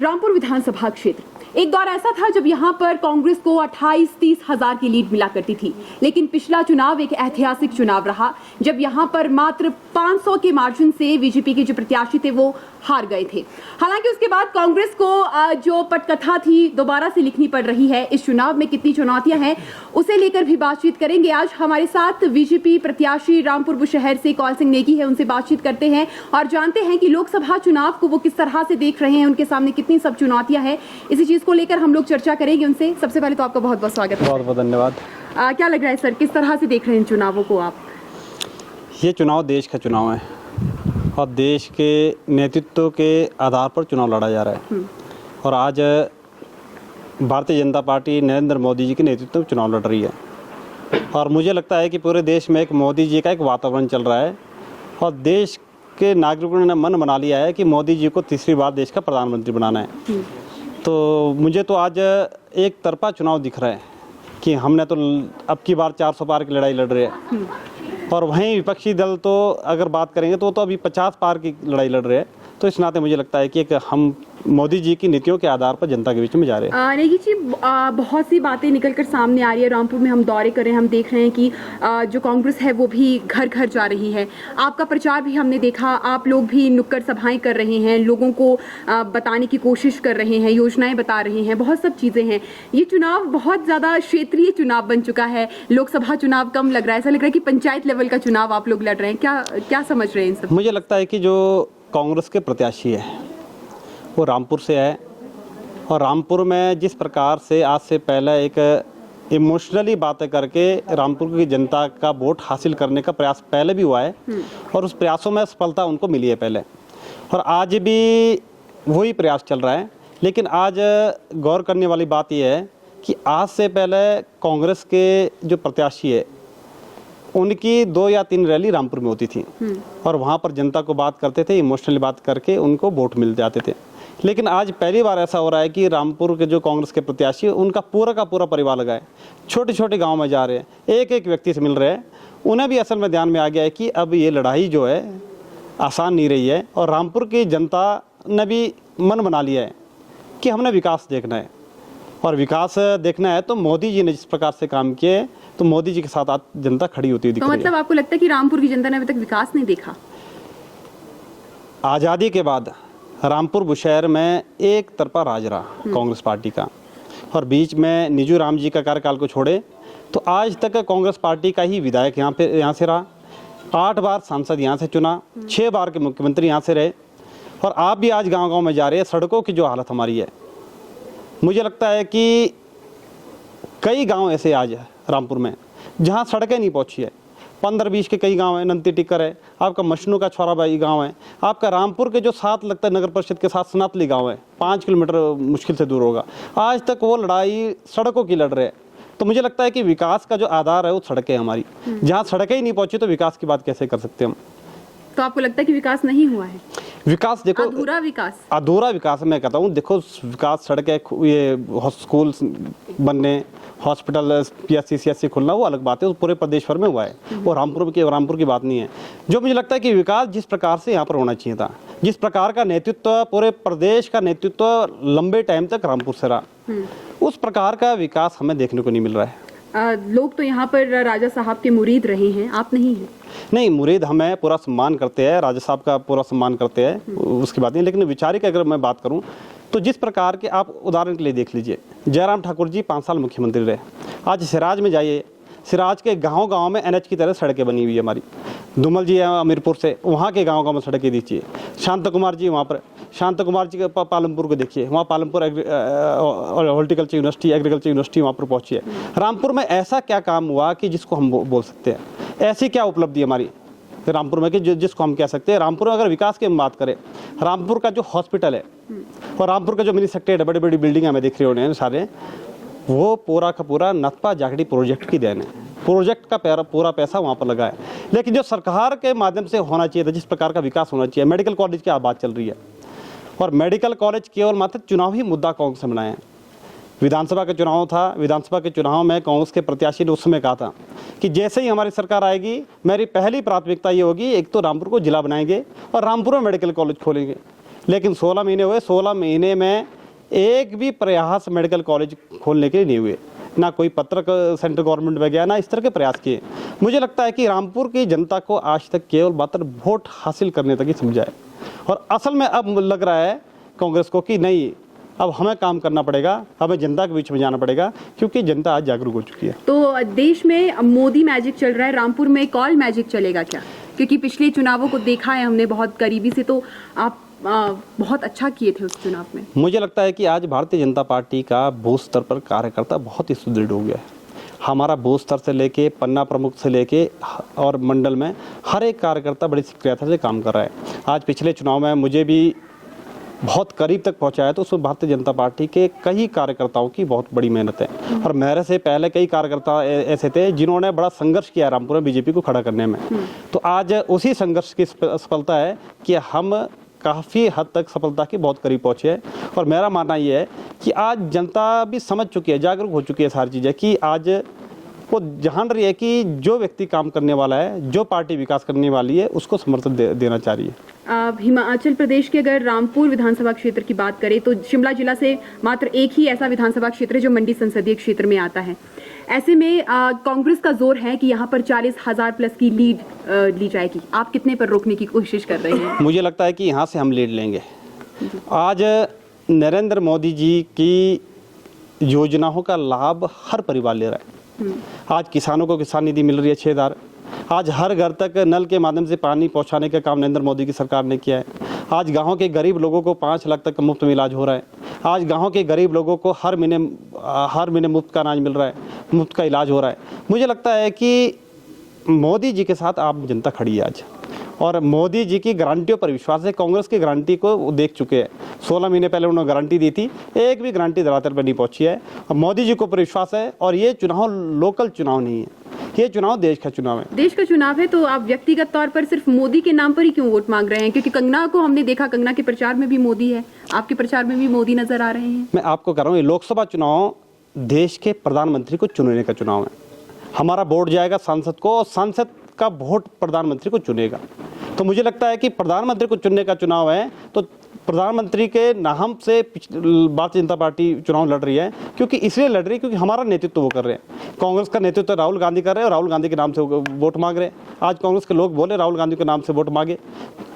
रामपुर विधानसभा क्षेत्र एक दौर ऐसा था जब यहां पर कांग्रेस को 28-30 हजार की लीड मिला करती थी, लेकिन पिछला चुनाव एक ऐतिहासिक चुनाव रहा जब यहां पर मात्र 500 के मार्जिन से बीजेपी के जो प्रत्याशी थे वो हार गए थे। हालांकि उसके बाद कांग्रेस को जो पटकथा थी दोबारा से लिखनी पड़ रही है। इस चुनाव में कितनी चुनौतियां हैं उसे लेकर भी बातचीत करेंगे। आज हमारे साथ बीजेपी प्रत्याशी रामपुर बुशहर से कौल सिंह नेगी है, उनसे बातचीत करते हैं और जानते हैं कि लोकसभा चुनाव को वो किस तरह से देख रहे हैं, उनके सामने कितनी सब चुनौतियां हैं। इसी चीज को लेकर हम लोग चर्चा करेंगे उनसे। सबसे पहले तो आपका बहुत बहुत स्वागत है। बहुत बहुत धन्यवाद। क्या लग रहा है सर, किस तरह से देख रहे हैं इन चुनावों को आप? ये चुनाव देश का चुनाव है और देश के नेतृत्व के आधार पर चुनाव लड़ा जा रहा है। और आज भारतीय जनता पार्टी नरेंद्र मोदी जी के नेतृत्व में चुनाव लड़ रही है और मुझे लगता है कि पूरे देश में एक मोदी जी का एक वातावरण चल रहा है और देश के नागरिकों ने मन बना लिया है कि मोदी जी को तीसरी बार देश का प्रधानमंत्री बनाना है। तो मुझे तो आज एक तरफा चुनाव दिख रहा है कि हमने तो अब की बार 400 पार की लड़ाई लड़ रहे हैं और वहीं विपक्षी दल तो अगर बात करेंगे तो अभी 50 पार की लड़ाई लड़ रहे हैं। तो इस नाते मुझे लगता है कि एक हम मोदी जी की नीतियों के आधार पर जनता के बीच में जा रहे हैं। नेगी जी, बहुत सी बातें निकलकर सामने आ रही है। रामपुर में हम दौरे कर रहे हैं, हम देख रहे हैं कि जो कांग्रेस है वो भी घर घर जा रही है। आपका प्रचार भी हमने देखा, आप लोग भी नुक्कड़ सभाएं कर रहे हैं, लोगों को बताने की कोशिश कर रहे हैं, योजनाएं बता रहे हैं, बहुत सब चीज़ें हैं। ये चुनाव बहुत ज़्यादा क्षेत्रीय चुनाव बन चुका है, लोकसभा चुनाव कम लग रहा है। ऐसा लग रहा है कि पंचायत लेवल का चुनाव आप लोग लड़ रहे हैं। क्या समझ रहे हैं इन सब? मुझे लगता है कि जो कांग्रेस के प्रत्याशी है वो रामपुर से है और रामपुर में जिस प्रकार से आज से पहले एक इमोशनली बातें करके रामपुर की जनता का वोट हासिल करने का प्रयास पहले भी हुआ है और उस प्रयासों में सफलता उनको मिली है पहले, और आज भी वही प्रयास चल रहा है। लेकिन आज गौर करने वाली बात यह है कि आज से पहले कांग्रेस के जो प्रत्याशी है उनकी 2 या 3 रैली रामपुर में होती थी और वहाँ पर जनता को बात करते थे, इमोशनली बात करके उनको वोट मिल जाते थे। लेकिन आज पहली बार ऐसा हो रहा है कि रामपुर के जो कांग्रेस के प्रत्याशी उनका पूरा का पूरा परिवार लगा है, छोटे छोटे गांव में जा रहे हैं, एक एक व्यक्ति से मिल रहे हैं। उन्हें भी असल में ध्यान में आ गया है कि अब ये लड़ाई जो है आसान नहीं रही है और रामपुर की जनता ने भी मन बना लिया है कि हमने विकास देखना है और विकास देखना है तो मोदी जी ने जिस प्रकार से काम किए तो मोदी जी के साथ आज जनता खड़ी होती दिख रही है। तो मतलब आपको लगता है कि रामपुर की जनता ने अभी तक विकास नहीं देखा? आज़ादी के बाद रामपुर बुशहर में एक तरफा राज रहा कांग्रेस पार्टी का और बीच में निजू राम जी का कार्यकाल को छोड़े तो आज तक कांग्रेस पार्टी का ही विधायक यहाँ से रहा, 8 बार सांसद यहाँ से चुना, 6 बार के मुख्यमंत्री यहाँ से रहे। और आप भी आज गांव-गांव में जा रहे हैं, सड़कों की जो हालत हमारी है, मुझे लगता है कि कई गांव ऐसे आज है रामपुर में जहां सड़कें नहीं पहुंची है। 15-20 के कई गांव हैं, नंती टिक्कर है, आपका मशनू का छोराबाई गांव है, आपका रामपुर के जो साथ लगता है नगर परिषद के साथ सनातली गांव है, 5 किलोमीटर मुश्किल से दूर होगा। आज तक वो लड़ाई सड़कों की लड़ रहे हैं। तो मुझे लगता है कि विकास का जो आधार है वो सड़कें हमारी, जहाँ सड़कें ही नहीं पहुंची तो विकास की बात कैसे कर सकते हम? तो आपको लगता है कि विकास नहीं हुआ है? विकास देखो, अधूरा विकास मैं कहता हूँ। देखो विकास, सड़कें, ये स्कूल बनने, हॉस्पिटल, PSC CSC खुलना वो अलग बात है, वो पूरे प्रदेश भर में हुआ है, वो रामपुर की बात नहीं है। जो मुझे लगता है कि विकास जिस प्रकार से यहाँ पर होना चाहिए था, जिस प्रकार का नेतृत्व, पूरे प्रदेश का नेतृत्व लंबे टाइम तक रामपुर से रहा, उस प्रकार का विकास हमें देखने को नहीं मिल रहा है। लोग तो यहाँ पर राजा साहब के मुरीद रहे हैं, आप नहीं हैं? नहीं, मुरीद हमें पूरा सम्मान करते हैं, राजा साहब का पूरा सम्मान करते हैं, उसकी बात नहीं। लेकिन विचारिक अगर मैं बात करूं तो जिस प्रकार के, आप उदाहरण के लिए देख लीजिए, जयराम ठाकुर जी 5 साल मुख्यमंत्री रहे। आज सिराज में जाइए, सिराज के गांव-गांव में NH की तरह सड़कें बनी हुई है हमारी। धूमल जी है अमीरपुर से, वहाँ के गांव-गांव में सड़कें दीजिए। शांत कुमार जी वहाँ पर, शांत कुमार जी के पालमपुर को देखिए, वहाँ Palampur horticulture university, agriculture university वहाँ पर पहुँची है। रामपुर में ऐसा क्या काम हुआ कि जिसको हम बोल सकते हैं, ऐसी क्या उपलब्धि हमारी रामपुर में कि जिसको हम कह सकते हैं? रामपुर में अगर विकास की हम बात करें, रामपुर का जो हॉस्पिटल है और रामपुर का जो मिनी सेक्रेटरी है, बड़ी बड़ी बिल्डिंग हमें दिख रही होने सारे, वो पूरा का पूरा नथपा जागड़ी प्रोजेक्ट की देन है। प्रोजेक्ट का पूरा पैसा वहाँ पर लगा है। लेकिन जो सरकार के माध्यम से होना चाहिए था, जिस प्रकार का विकास होना चाहिए, मेडिकल कॉलेज की बात चल रही है और मेडिकल कॉलेज केवल मात्र चुनावी मुद्दा कांग्रेस ने बनाया है। विधानसभा का चुनाव था, विधानसभा के चुनाव में कांग्रेस के प्रत्याशी ने उस समय कहा था कि जैसे ही हमारी सरकार आएगी मेरी पहली प्राथमिकता ये होगी, एक तो रामपुर को जिला बनाएंगे और रामपुर में मेडिकल कॉलेज खोलेंगे। लेकिन 16 महीने हुए, 16 महीने में एक भी प्रयास मेडिकल कॉलेज खोलने के लिए नहीं हुए, ना कोई पत्र सेंट्रल गवर्नमेंट में गया, ना इस तरह के प्रयास किए। मुझे लगता है कि रामपुर की जनता को आज तक केवल मात्र वोट हासिल करने तक ही समझा है, और असल में अब लग रहा है कांग्रेस को कि नहीं, अब हमें काम करना पड़ेगा, हमें जनता के बीच में जाना पड़ेगा, क्योंकि जनता आज जागरूक हो चुकी है। तो देश में मोदी मैजिक चल रहा है, रामपुर में कॉल मैजिक चलेगा क्या? क्योंकि पिछले चुनावों को देखा है हमने बहुत करीबी से, तो आप बहुत अच्छा किए थे उस चुनाव में। मुझे लगता है कि आज भारतीय जनता पार्टी का बूथ स्तर पर कार्यकर्ता बहुत ही सुदृढ़ हो गया है। हमारा बूथ स्तर से लेके पन्ना प्रमुख से लेके और मंडल में हर एक कार्यकर्ता बड़ी सक्रियता से काम कर रहा है। आज पिछले चुनाव में मुझे भी बहुत करीब तक पहुंचाया, तो उसमें भारतीय जनता पार्टी के कई कार्यकर्ताओं की बहुत बड़ी मेहनत है, और मेरे से पहले कई कार्यकर्ता ऐसे थे जिन्होंने बड़ा संघर्ष किया रामपुर में बीजेपी को खड़ा करने में। तो आज उसी संघर्ष की सफलता है कि हम काफ़ी हद तक सफलता के बहुत करीब पहुंचे हैं, और मेरा मानना ये है कि आज जनता भी समझ चुकी है, जागरूक हो चुकी है सारी चीज़ें, कि आज वो जान रही है कि जो व्यक्ति काम करने वाला है, जो पार्टी विकास करने वाली है, उसको समर्थन देना चाह रही है। हिमाचल प्रदेश के अगर रामपुर विधानसभा क्षेत्र की बात करें तो शिमला जिला से मात्र एक ही ऐसा विधानसभा क्षेत्र है जो मंडी संसदीय क्षेत्र में आता है। ऐसे में कांग्रेस का जोर है कि यहाँ पर 40,000 प्लस की लीड ली जाएगी। आप कितने पर रोकने की कोशिश कर रहे हैं? मुझे लगता है कि यहाँ से हम लीड लेंगे। आज नरेंद्र मोदी जी की योजनाओं का लाभ हर परिवार ले रहा है। आज किसानों को किसान निधि मिल रही है 6,000। आज हर घर तक नल के माध्यम से पानी पहुंचाने का काम नरेंद्र मोदी की सरकार ने किया है। आज गांव के गरीब लोगों को 5 लाख तक का मुफ्त में इलाज हो रहा है। आज गांव के गरीब लोगों को हर महीने मुफ्त का अनाज मिल रहा है, मुफ्त का इलाज हो रहा है। मुझे लगता है कि मोदी जी के साथ आम जनता खड़ी है आज, और मोदी जी की गारंटियों पर विश्वास है। कांग्रेस की गारंटी को वो देख चुके हैं। 16 महीने पहले उन्होंने गारंटी दी थी, एक भी गारंटी धरातल पर नहीं पहुंची है। और मोदी जी को पर विश्वास है, और ये चुनाव लोकल चुनाव नहीं है, ये चुनाव देश का चुनाव है। देश का चुनाव है, तो आप व्यक्तिगत तौर पर सिर्फ मोदी के नाम पर ही क्यों वोट मांग रहे हैं? क्योंकि कंगना को हमने देखा, कंगना के प्रचार में भी मोदी है, आपके प्रचार में भी मोदी नजर आ रहे हैं। मैं आपको कह रहा हूँ, ये लोकसभा चुनाव देश के प्रधानमंत्री को चुनने का चुनाव है। हमारा वोट जाएगा सांसद को, और सांसद का वोट प्रधानमंत्री को चुनेगा। तो मुझे लगता है कि प्रधानमंत्री को चुनने का चुनाव है, तो प्रधानमंत्री के नाम से भारतीय जनता पार्टी चुनाव लड़ रही है। क्योंकि इसलिए लड़ रही है क्योंकि हमारा नेतृत्व वो कर रहे हैं। कांग्रेस का नेतृत्व राहुल गांधी कर रहे हैं, और राहुल गांधी के नाम से वोट मांग रहे हैं। आज कांग्रेस के लोग बोले राहुल गांधी के नाम से वोट मांगे,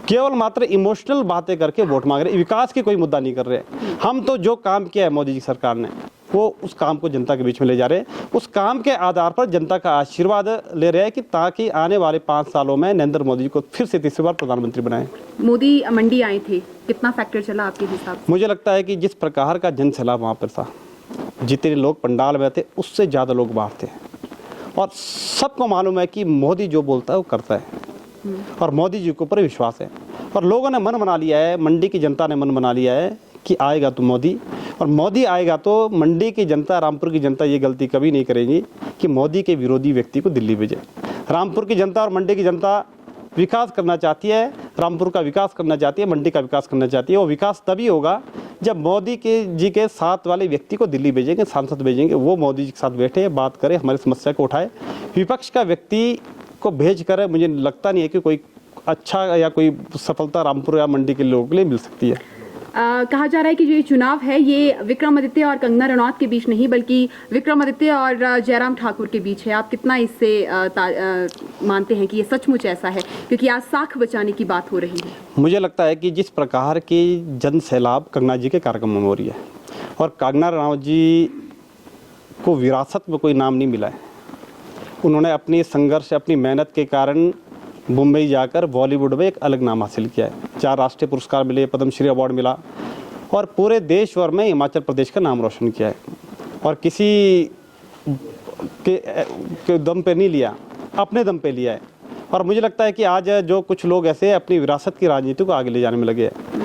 केवल मात्र इमोशनल बातें करके वोट मांग रहे हैं, विकास की कोई मुद्दा नहीं कर रहे हैं। हम तो जो काम किया है मोदी जी सरकार ने, वो उस काम को जनता के बीच में ले जा रहे हैं। उस काम के आधार पर जनता का आशीर्वाद ले रहे हैं कि ताकि आने वाले 5 सालों में नरेंद्र मोदी जी को फिर से तीसरी बार प्रधानमंत्री बनाएं। मोदी मंडी आए थे, कितना फैक्टर चला आपके हिसाब से? मुझे लगता है कि जिस प्रकार का जन सैलाब वहाँ पर था, जितने लोग पंडाल में थे उससे ज़्यादा लोग बाहर थे, और सबको मालूम है कि मोदी जो बोलता है वो करता है, और मोदी जी के ऊपर विश्वास है। और लोगों ने मन बना लिया है, मंडी की जनता ने मन बना लिया है कि आएगा तो मोदी, और मोदी आएगा तो मंडी की जनता, रामपुर की जनता ये गलती कभी नहीं करेगी कि मोदी के विरोधी व्यक्ति को दिल्ली भेजे। रामपुर की जनता और मंडी की जनता विकास करना चाहती है, रामपुर का विकास करना चाहती है, मंडी का विकास करना चाहती है। वो विकास तभी होगा जब मोदी जी के साथ वाले व्यक्ति को दिल्ली भेजेंगे, सांसद भेजेंगे, वो मोदी जी के साथ बैठे, बात करे, हमारी समस्या को उठाए। विपक्ष का व्यक्ति को भेज कर मुझे लगता नहीं है कि कोई अच्छा या कोई सफलता रामपुर या मंडी के लोगों के लिए मिल सकती है। कहा जा रहा है कि जो ये चुनाव है ये विक्रमादित्य और कंगना रनौत के बीच नहीं, बल्कि विक्रमादित्य और जयराम ठाकुर के बीच है। आप कितना इससे मानते हैं कि ये सचमुच ऐसा है? क्योंकि आज साख बचाने की बात हो रही है। मुझे लगता है कि जिस प्रकार की जन सैलाब कंगना जी के कार्यक्रम में हो रही है, और कंगना रनौत जी को विरासत में कोई नाम नहीं मिला है। उन्होंने अपनी संघर्ष, अपनी मेहनत के कारण मुंबई जाकर बॉलीवुड में एक अलग नाम हासिल किया है। 4 राष्ट्रीय पुरस्कार मिले, पद्मश्री अवार्ड मिला, और पूरे देश भर में हिमाचल प्रदेश का नाम रोशन किया है। और किसी के दम पे नहीं लिया, अपने दम पे लिया है। और मुझे लगता है कि आज जो कुछ लोग ऐसे अपनी विरासत की राजनीति को आगे ले जाने में लगे हैं,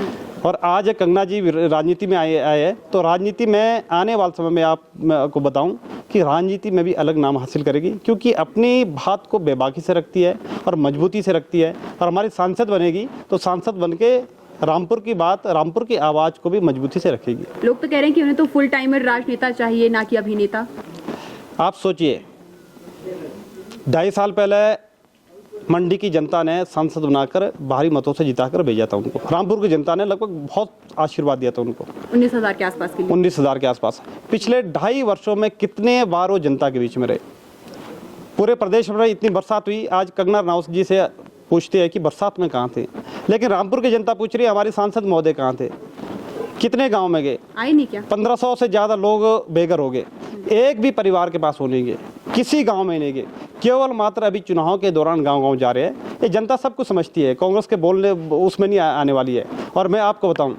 और आज कंगना जी राजनीति में आए हैं, तो राजनीति में आने वाले समय में आपको बताऊं कि राजनीति में भी अलग नाम हासिल करेगी, क्योंकि अपनी बात को बेबाकी से रखती है और मजबूती से रखती है। और हमारी सांसद बनेगी तो सांसद बनके रामपुर की बात, रामपुर की आवाज़ को भी मजबूती से रखेगी। लोग तो कह रहे हैं कि उन्हें तो फुल टाइमर राजनेता चाहिए, ना कि अभिनेता। आप सोचिए, 2.5 साल पहले मंडी की जनता ने सांसद बनाकर भारी मतों से जिताकर भेजा था उनको। रामपुर की जनता ने लगभग बहुत आशीर्वाद दिया था उनको। 19,000 के आसपास के लिए। 19,000 के आसपास। पिछले 2.5 वर्षों में कितने बार वो जनता के बीच में रहे। पूरे प्रदेश में इतनी बरसात हुई, आज कंगना रनावत जी से पूछते हैं कि बरसात में कहाँ थे, लेकिन रामपुर की जनता पूछ रही है हमारे सांसद महोदय कहाँ थे, कितने गांव में गए, आए नहीं क्या? 1500 से ज़्यादा लोग बेघर हो गए, एक भी परिवार के पास हो नहीं गए, किसी गांव में नहीं गए, केवल मात्र अभी चुनाव के दौरान गांव-गांव जा रहे हैं। ये जनता सब कुछ समझती है, कांग्रेस के बोलने उसमें नहीं आने वाली है। और मैं आपको बताऊं,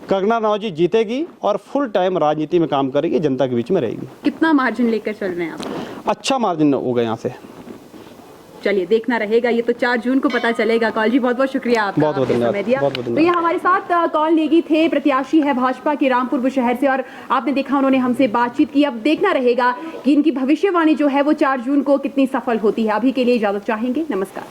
कंगना रनावत जी जीतेगी और फुल टाइम राजनीति में काम करेगी, जनता के बीच में रहेगी। कितना मार्जिन लेकर चल रहे हैं आप? अच्छा मार्जिन होगा यहाँ से। चलिए देखना रहेगा, ये तो 4 जून को पता चलेगा। कॉल जी बहुत बहुत शुक्रिया आपका, बहुत बहुत आपने धन्यवाद, समय दिया। बहुत बहुत तो ये हमारे साथ कॉल नेगी थे, प्रत्याशी है भाजपा के रामपुर बुशहर से, और आपने देखा उन्होंने हमसे बातचीत की। अब देखना रहेगा कि इनकी भविष्यवाणी जो है वो 4 जून को कितनी सफल होती है। अभी के लिए इजाजत चाहेंगे, नमस्कार।